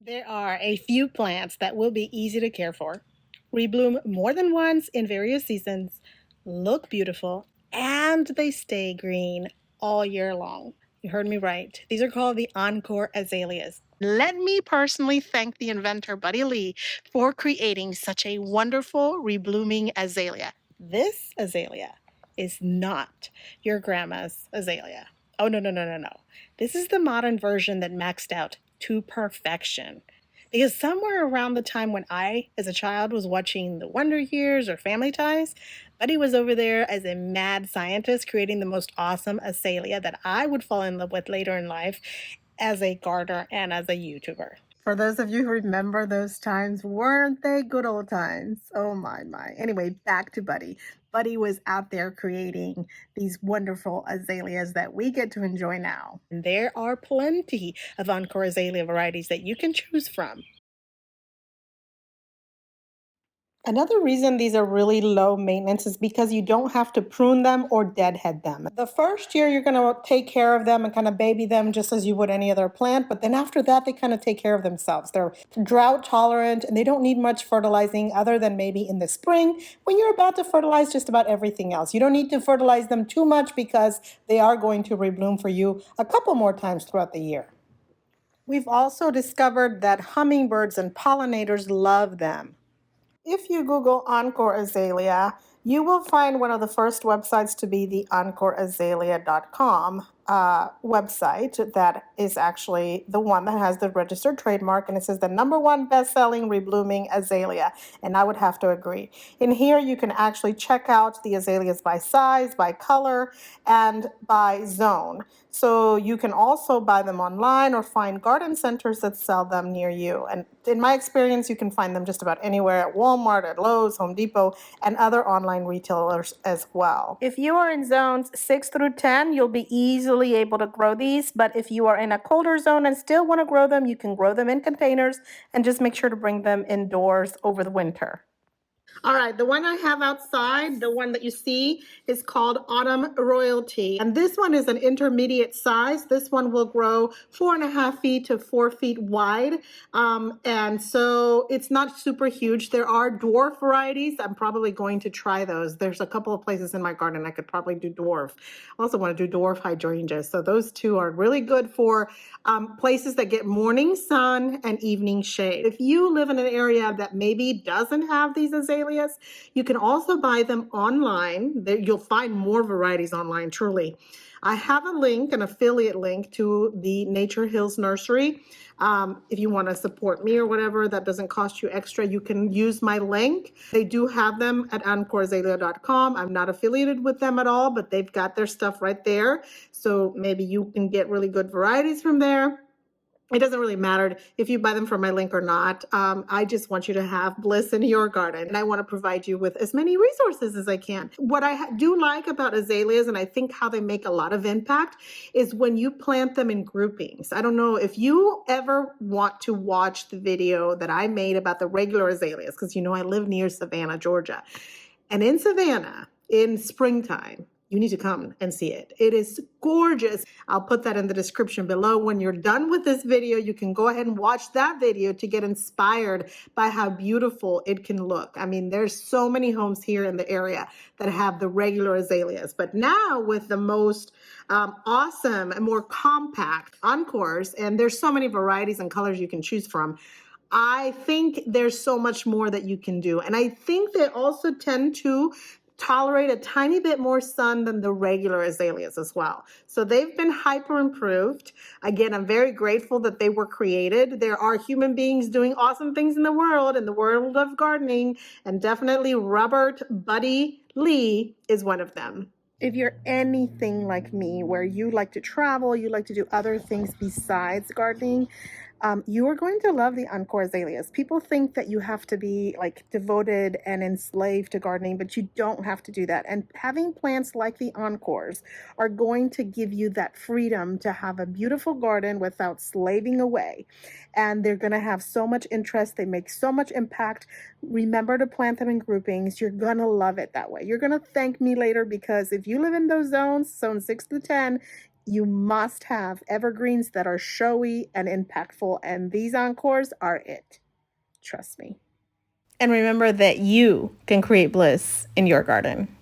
There are a few plants that will be easy to care for, rebloom more than once in various seasons, look beautiful, and they stay green all year long. You heard me right. These are called the Encore Azaleas. Let me personally thank the inventor, Buddy Lee, for creating such a wonderful reblooming azalea. This azalea is not your grandma's azalea. Oh, no, no, no, no, no. This is the modern version that maxed out to perfection. Because somewhere around the time when I, as a child, was watching The Wonder Years or Family Ties, Buddy was over there as a mad scientist creating the most awesome azalea that I would fall in love with later in life as a gardener and as a YouTuber. For those of you who remember those times, weren't they good old times? Oh my, my. Anyway, back to Buddy. Buddy was out there creating these wonderful azaleas that we get to enjoy now. And there are plenty of Encore Azalea varieties that you can choose from. Another reason these are really low maintenance is because you don't have to prune them or deadhead them. The first year, you're going to take care of them and kind of baby them just as you would any other plant. But then after that, they kind of take care of themselves. They're drought tolerant and they don't need much fertilizing other than maybe in the spring when you're about to fertilize just about everything else. You don't need to fertilize them too much because they are going to rebloom for you a couple more times throughout the year. We've also discovered that hummingbirds and pollinators love them. If you Google Encore Azalea, you will find one of the first websites to be the EncoreAzalea.com website that is actually the one that has the registered trademark, and it says the #1 best-selling reblooming azalea, and I would have to agree. In here, you can actually check out the azaleas by size, by color, and by zone. So you can also buy them online or find garden centers that sell them near you. And in my experience, you can find them just about anywhere at Walmart, at Lowe's, Home Depot, and other online retailers as well. If you are in zones 6 through 10, you'll be easily able to grow these. But if you are in a colder zone and still want to grow them, you can grow them in containers and just make sure to bring them indoors over the winter. All right, the one I have outside, the one that you see, is called Autumn Royalty. And this one is an intermediate size. This one will grow 4.5 feet to 4 feet wide. And so it's not super huge. There are dwarf varieties. I'm probably going to try those. There's a couple of places in my garden I could probably do dwarf. I also want to do dwarf hydrangeas. So those two are really good for places that get morning sun and evening shade. If you live in an area that maybe doesn't have these azaleas, you can also buy them online. You'll find more varieties online, truly. I have a link, an affiliate link to the Nature Hills Nursery. If you want to support me or whatever, that doesn't cost you extra. You can use my link. They do have them at EncoreAzalea.com. I'm not affiliated with them at all, but they've got their stuff right there. So maybe you can get really good varieties from there. It doesn't really matter if you buy them from my link or not. I just want you to have bliss in your garden, and I want to provide you with as many resources as I can. What I do like about azaleas, and I think how they make a lot of impact, is when you plant them in groupings. I don't know if you ever want to watch the video that I made about the regular azaleas, because you know I live near Savannah, Georgia. And in Savannah, in springtime, you need to come and see it. It is gorgeous. I'll put that in the description below. When you're done with this video, you can go ahead and watch that video to get inspired by how beautiful it can look. I mean, there's so many homes here in the area that have the regular azaleas, but now with the most awesome and more compact Encores, and there's so many varieties and colors you can choose from, I think there's so much more that you can do. And I think they also tend to tolerate a tiny bit more sun than the regular azaleas as well. So they've been hyper improved. Again, I'm very grateful that they were created. There are human beings doing awesome things in the world of gardening, and definitely Robert Buddy Lee is one of them. If you're anything like me, where you like to travel, you like to do other things besides gardening, you are going to love the Encore Azaleas. People think that you have to be like devoted and enslaved to gardening, but you don't have to do that. And having plants like the Encores are going to give you that freedom to have a beautiful garden without slaving away. And they're going to have so much interest. They make so much impact. Remember to plant them in groupings. You're going to love it that way. You're going to thank me later, because if you live in those zones, zone 6 to 10, You must have evergreens that are showy and impactful, and these Encores are it. Trust me. And remember that you can create bliss in your garden.